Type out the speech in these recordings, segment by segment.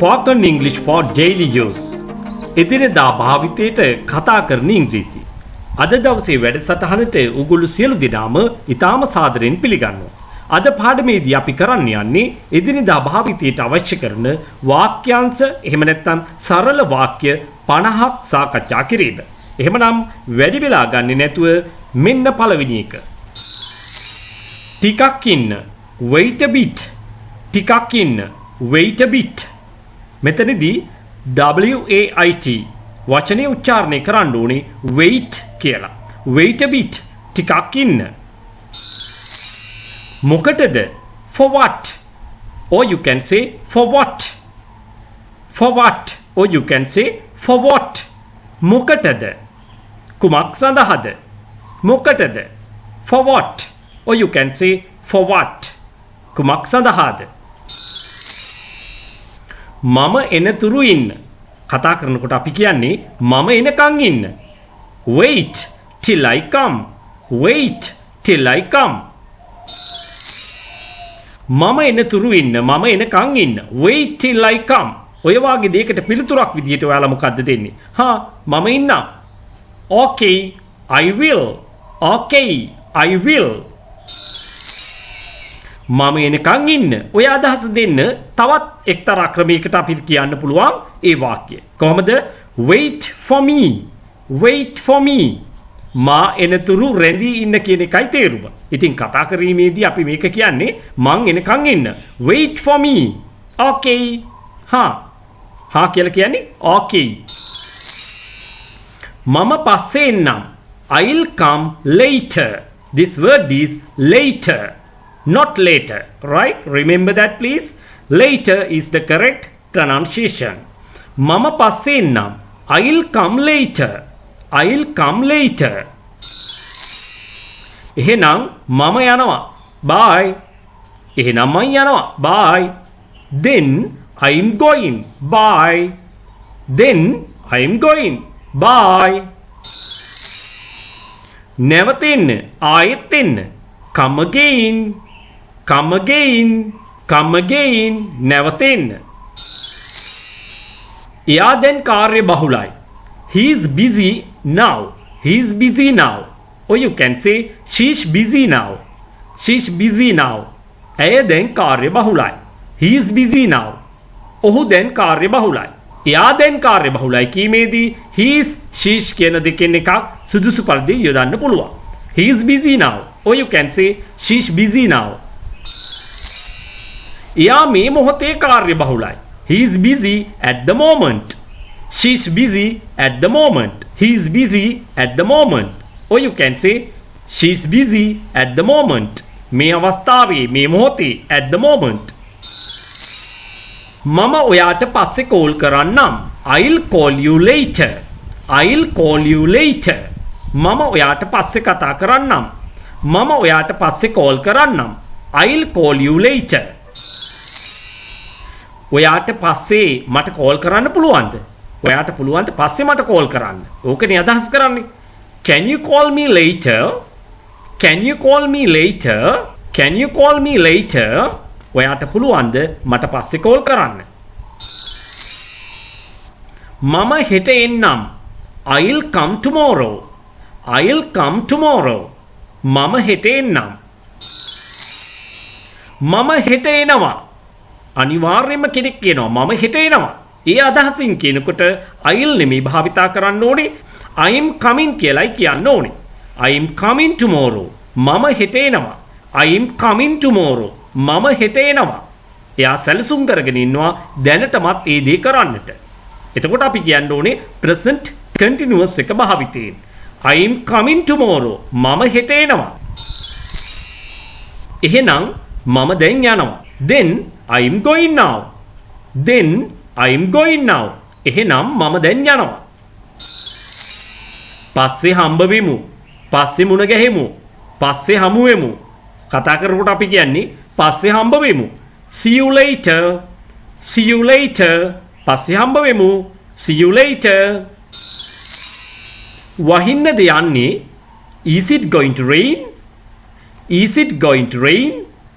Spoken English for daily use. එදිනෙදා භාවිතයට කතා කරන ඉංග්‍රීසි. අද දවසේ වැඩසටහනට උගුළු සියලු දෙනාම ඉතාම සාදරයෙන් පිළිගන්නවා. අද පාඩමේදී අපි කරන්න යන්නේ එදිනෙදා භාවිතයට අවශ්‍ය කරන වාක්‍යාංශ එහෙම නැත්නම් සරල වාක්‍ය 50ක් සාකච්ඡා කිරීම. එහෙමනම් වැඩි වෙලා ගන්නේ නැතුව මෙන්න පළවෙනි එක. ටිකක් ඉන්න. Wait a bit. ටිකක් ඉන්න. Wait a bit. මෙතනදී WAIT වචනේ උච්චාරණය කරන්න ඕනේ wait කියලා. Wait a bit. ටිකක් ඉන්න. මොකටද? For what? Or you can say for what? For what? Or you can say for what? මොකටද? කුමක් සඳහාද? මොකටද? For what? Or you can say for what? කුමක් සඳහාද? මම එනතුරු ඉන්න. කතා කරනකොට අපි කියන්නේ මම එනකන් ඉන්න. Wait till I come. Wait till I come. මම එනතුරු ඉන්න. මම එනකන් ඉන්න. Wait till I come. ඔය වාගේ දෙයකට පිළිතුරක් විදියට ඔයාලා මොකද්ද දෙන්නේ? හා මම ඉන්නම්. Okay, I will. Okay, I will. මම එනකන් ඉන්න. ඔය අදහස දෙන්න තවත් එක්තරා ක්‍රමයකට අපිට කියන්න පුළුවන් ඒ වාක්‍යය. කොහොමද? Wait for me. Wait for me. මා එනතුරු රැඳී ඉන්න කියන එකයි තේරුම. ඉතින් කතා කිරීමේදී අපි මේක කියන්නේ මං එනකන් ඉන්න. Wait for me. Okay. හා කියලා කියන්නේ okay. මම පස්සේ එන්නම්. I'll come later. This word is later. Not later, right? Remember that please. Later is the correct pronunciation. Mama passe enam. I'll come later. I'll come later. Ehenam mama yanawa. Bye. Ehenam man yanawa. Bye. Then I'm going. Bye. Then I'm going. Bye. Never then. Ayet then. Come again. Come again. Come again. නැවත එන්න. එයා දැන් කාර්ය බහුලයි. He is busy now. He is busy now. Or you can say she's busy now. She's busy now. ඇය දැන් කාර්ය බහුලයි. He is busy now. ඔහු දැන් කාර්ය බහුලයි. එයා දැන් කාර්ය බහුලයි කීමේදී he is she's කියන දෙකෙන් එකක් සුදුසු පරිදි යොදන්න පුළුවන්. He is busy now. Or you can say she's busy now. එයා මේ මොහොතේ කාර්ය බහුලයි. He is busy at the moment. She's busy at the moment. He is busy at the moment. Or you can say she's busy at the moment. මේ අවස්ථාවේ මේ මොහොතේ at the moment. මම ඔයාට පස්සේ කෝල් කරන්නම්. I'll call you later. I'll call you later. මම ඔයාට පස්සේ කතා කරන්නම්. මම ඔයාට පස්සේ කෝල් කරන්නම්. I'll call you later. ඔයාට පස්සේ මට කෝල් කරන්න පුළුවන්ද? ඔයාට පුළුවන්ද පස්සේ මට කෝල් කරන්න? ඕකනේ අදහස් කරන්නේ. Can you call me later? Can you call me later? Can you call me later? ඔයාට පුළුවන්ද මට පස්සේ කෝල් කරන්න? මම හෙට එන්නම්. I'll come tomorrow. I'll come tomorrow. මම හෙට එන්නම්. මම හෙට එනවා. අනිවාර්යයෙන්ම කෙනෙක් කියනවා මම හෙට එනවා. ඒ අදහසින් කියනකොට I'll නෙමෙයි භාවිතා කරන්න ඕනේ. I'm coming කියලායි කියන්න ඕනේ. I'm coming tomorrow. මම හෙට එනවා. I'm coming tomorrow. මම හෙට එනවා. එයා සැලසුම් කරගෙන ඉන්නවා දැනටමත් ඒ දේ කරන්නට. එතකොට අපි කියන්න ඕනේ present continuous එක භාවිතයෙන්. I'm coming tomorrow. මම හෙට එනවා. එහෙනම් මම දැන් යනවා. Then I'm going now. Then I'm going now. එහෙනම් මම දැන් යනවා. පස්සේ හම්බ වෙමු. පස්සේ මුණ ගැහෙමු. පස්සේ හමු වෙමු. කතා කරනකොට අපි කියන්නේ පස්සේ හම්බ වෙමු. See you later. See you later. පස්සේ හම්බ වෙමු. See you later. වහින්නද යන්නේ? Is it going to rain? Is it going to rain?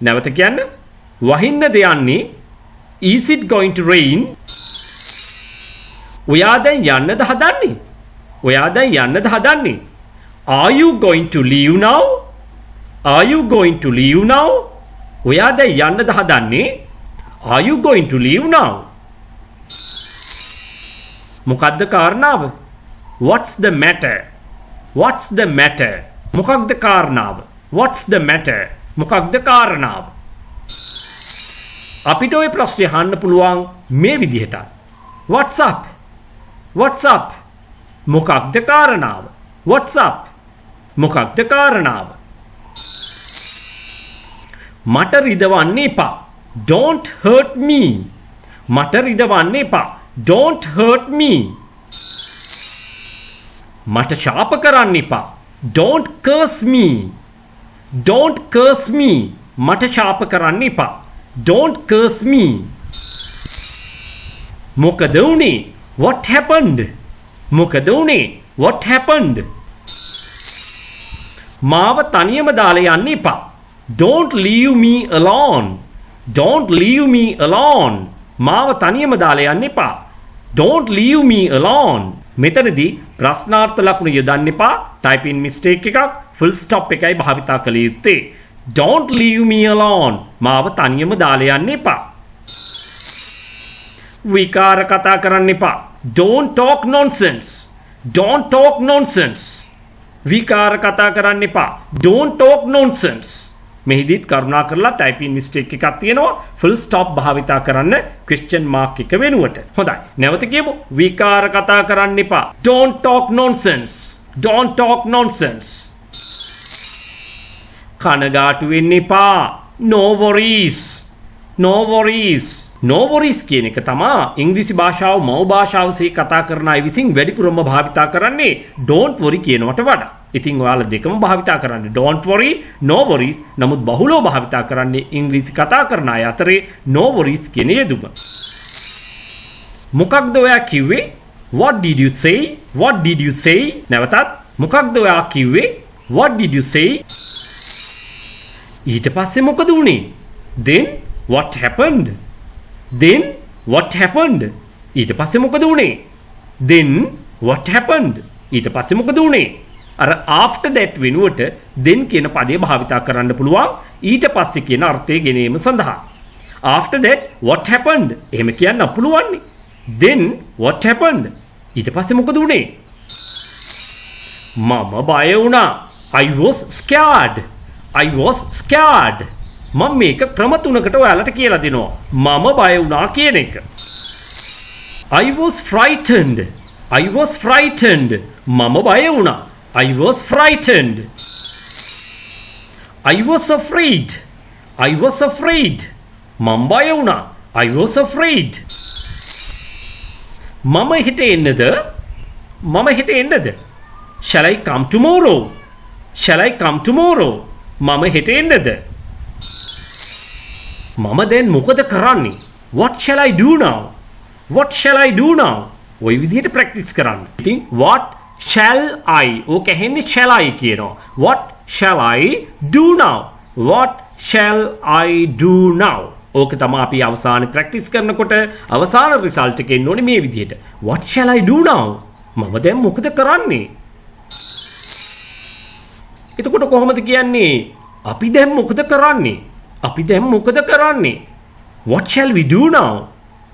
නැවත කියන්න. වහින්නද යන්නේ? Is it going to rain? ඔයා දැන් යන්නද හදන්නේ? ඔයා දැන් යන්නද හදන්නේ? Are you going to leave now? Are you going to leave now? ඔයා දැන් යන්නද හදන්නේ? Are you going to leave now? මොකද්ද කාරණාව? What's the matter? What's the matter? මොකක්ද කාරණාව? What's the matter? මොකක්ද කාරණාව? අපිට ওই ප්‍රශ්නේ අහන්න පුළුවන් මේ විදිහට. What's up? What's up? මොකක්ද කාරණාව? What's up? මොකක්ද කාරණාව? මට රිදවන්න එපා. Don't hurt me. මට රිදවන්න එපා. Don't hurt me. මට ශාප කරන්න එපා. Don't curse me. Don't curse me. මට ශාප කරන්න එපා. Don't curse me. මොකද උනේ? What happened? මොකද උනේ? What happened? මාව තනියම දාලා යන්න එපා. Don't leave me alone. Don't leave me alone. මාව තනියම දාලා යන්න එපා. Don't leave me alone. මෙතනදී ප්‍රශ්නාර්ථ ලකුණු යොදන්න එපා. typing mistake එකක් full stop එකයි භාවිතා කළ යුත්තේ. Don't leave me alone. මාව තනියම දාලා යන්න එපා. විකාර කතා කරන්න එපා. Don't talk nonsense. Don't talk nonsense. විකාර කතා කරන්න එපා. Don't talk nonsense. මෙහිදීත් කරුණා කරලා typing mistake එකක් තියෙනවා. full stop භාවිතා කරන්න question mark එක වෙනුවට. හොඳයි. නැවත කියමු. විකාර කතා කරන්න එපා. Don't talk nonsense. Don't talk nonsense. කනගාටු වෙන්න එපා. No worries. No worries. No worries කියන එක තමයි ඉංග්‍රීසි භාෂාව මව් භාෂාවසේ කතා කරන අය විසින් වැඩිපුරම භාවිතා කරන්නේ don't worry කියනවට වඩා. ඉතින් ඔයාලා දෙකම භාවිතා කරන්නේ don't worry, no worries. නමුත් බහුලව භාවිතා කරන්නේ ඉංග්‍රීසි කතා කරන අය අතරේ no worries කියන යෙදුම. මොකක්ද ඔයා කිව්වේ? What did you say? What did you say? නැවතත් මොකක්ද ඔයා කිව්වේ? What did you say? ඊට පස්සේ මොකද වුනේ? Then what happened? Then what happened? ඊට පස්සේ මොකද වුනේ? Then what happened? ඊට පස්සේ මොකද වුනේ? අර after that වෙනුවට then කියන පදේ භාවිතා කරන්න පුළුවන් ඊට පස්සේ කියන අර්ථය ගෙනීම සඳහා. After that what happened? එහෙම කියන්න පුළුවන්. Then what happened? ඊට පස්සේ මොකද වුනේ? මම බය වුණා. I was scared. I was scared. මම මේක ක්‍රම තුනකට ඔයාලට කියලා දෙනවා. මම බය වුණා කියන එක. I was frightened. I was frightened. මම බය වුණා. I was frightened. I was afraid. I was afraid. මම බය වුණා. I was afraid. මම හෙට එන්නද? මම හෙට එන්නද? Shall I come tomorrow? Shall I come tomorrow? මම හෙට එන්නද? මම දැන් මොකද කරන්නේ? What shall I do now? What shall I do now? ඔය විදිහට ප්‍රැක්ටිස් කරන්න. ඉතින් what shall I? ඕක ඇහෙන්නේ shall I කියනවා. What shall I do now? What shall I do now? ඕක තමයි අපි අවසානයේ ප්‍රැක්ටිස් කරනකොට අවසාන රිසල්ට් එක එන්න ඕනේ මේ විදිහට. What shall I do now? මම දැන් මොකද කරන්නේ? එතකොට කොහොමද කියන්නේ? අපි දැන් මොකද කරන්නේ? අපි දැන් මොකද කරන්නේ? What shall we do now?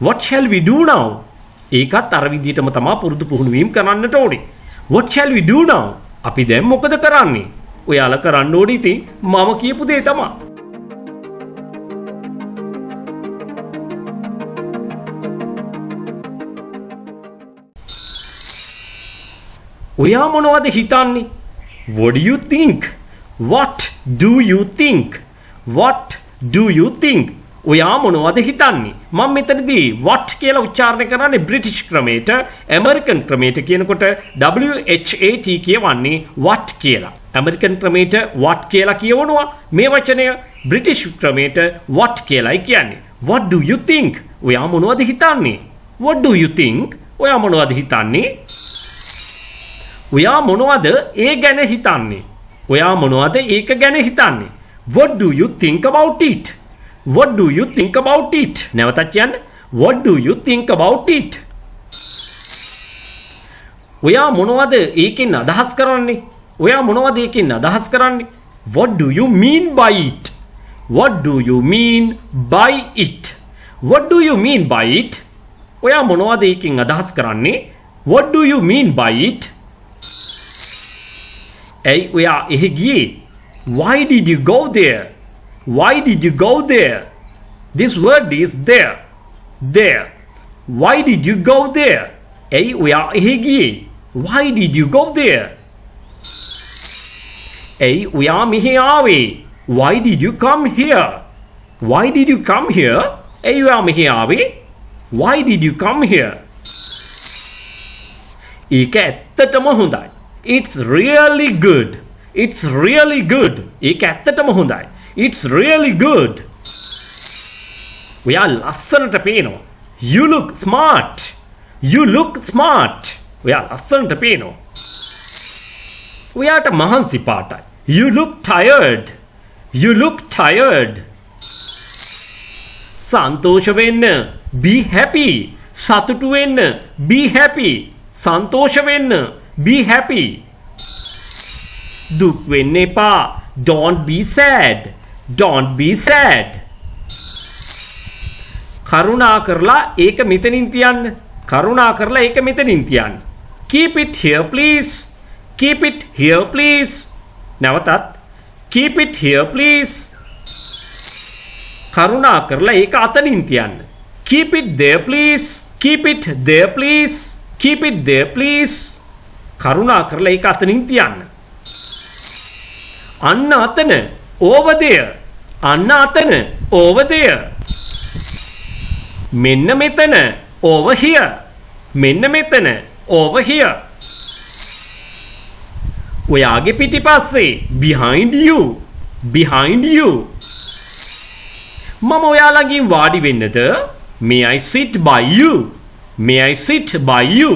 What shall we do now? ඒකත් අර විදිහටම තමයි පුරුදු පුහුණු වීම කරන්නට ඕනේ. What shall we do now? අපි දැන් මොකද කරන්නේ? ඔයාලා කරන්න ඕනේ ඉතින් මම කියපු දේ තමයි. ඔයා මොනවද හිතන්නේ? What do you think? What do you think? What do you think? ඔයා මොනවද හිතන්නේ? මම මෙතනදී what කියලා උච්චාරණය කරන්නේ බ්‍රිටිෂ් ක්‍රමයට, ඇමරිකන් ක්‍රමයට කියනකොට WHAT කියවන්නේ what කියලා. ඇමරිකන් ක්‍රමයට what කියලා කියවනවා. මේ වචනය බ්‍රිටිෂ් ක්‍රමයට what කියලායි කියන්නේ. What do you think? ඔයා මොනවද හිතන්නේ? What do you think? ඔයා මොනවද හිතන්නේ? ඔයා මොනවද ඒ ගැන හිතන්නේ? ඔයා මොනවද ඒක ගැන හිතන්නේ? What do you think about it? What do you think about it? නැවතත් කියන්න. What do you think about it? ඔයා මොනවද ඒකෙන් අදහස් කරන්නේ? ඔයා මොනවද ඒකෙන් අදහස් කරන්නේ? What do you mean by it? What do you mean by it? What do you mean by it? ඔයා මොනවද ඒකෙන් අදහස් කරන්නේ? What do you mean by it? ඇයි ඔයා එහෙ ගියේ? Why did you go there? Why did you go there? This word is there. There. Why did you go there? ඇයි ඔයා එහෙ ගියේ? Why did you go there? ඇයි ඔයා මෙහෙ ආවේ? Why did you come here? Why did you come here? ඇයි ඔයා මෙහෙ ආවේ? Why did you come here? ඒක ඇත්තටම හොඳයි. It's really good. It's really good. ඒක ඇත්තටම හොඳයි. It's really good. ඔයා ලස්සනට පේනවා. You look smart. You look smart. ඔයා ලස්සනට පේනවා. ඔයාට මහන්සි පාටයි. You look tired. You look tired. සන්තෝෂ වෙන්න. Be happy. සතුටු වෙන්න. Be happy. සන්තෝෂ වෙන්න. Be happy. දුක් වෙන්න එපා. Don't be sad. Don't be sad. කරුණා කරලා ඒක මෙතනින් තියන්න. කරුණා කරලා ඒක මෙතනින් තියන්න. Keep it here please. Keep it here please. නැවතත්. Keep it here please. කරුණා කරලා ඒක අතනින් තියන්න. Keep it there please. Keep it there please. Keep it there please. කරුණා කරලා ඒක අතනින් තියන්න. අන්න අතන. Over there. අන්න අතන. Over there. මෙන්න මෙතන. Over here. මෙන්න මෙතන. Over here. ඔයාගේ පිටිපස්සේ. Behind you. Behind you. මම ඔයා ළඟින් වාඩි වෙන්නද? May I sit by you? May I sit by you?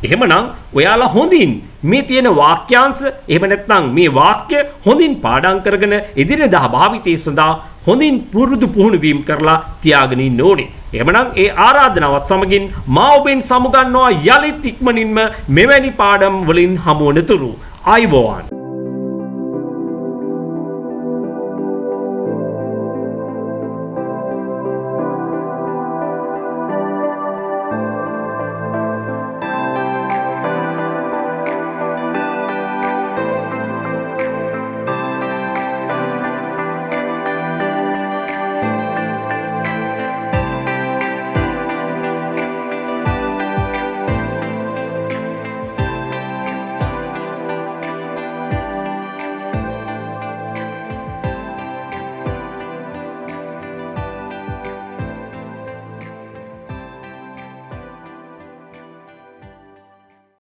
එහෙමනම් ඔයාලා හොඳින් මේ තියෙන වාක්‍යාංශ එහෙම නැත්නම් මේ වාක්‍ය හොඳින් පාඩම් කරගෙන එදිනෙදා භාවිතයේ සඳහා හොඳින් පුරුදු පුහුණු වීම කරලා තියාගෙන ඉන්න ඕනේ. එහෙමනම් ඒ ආරාධනාවත් සමගින් මා ඔබෙන් සමුගන්නවා යලිත් ඉක්මනින්ම මෙවැනි පාඩම් වලින් හමු වනතුරු. ආයුබෝවන්.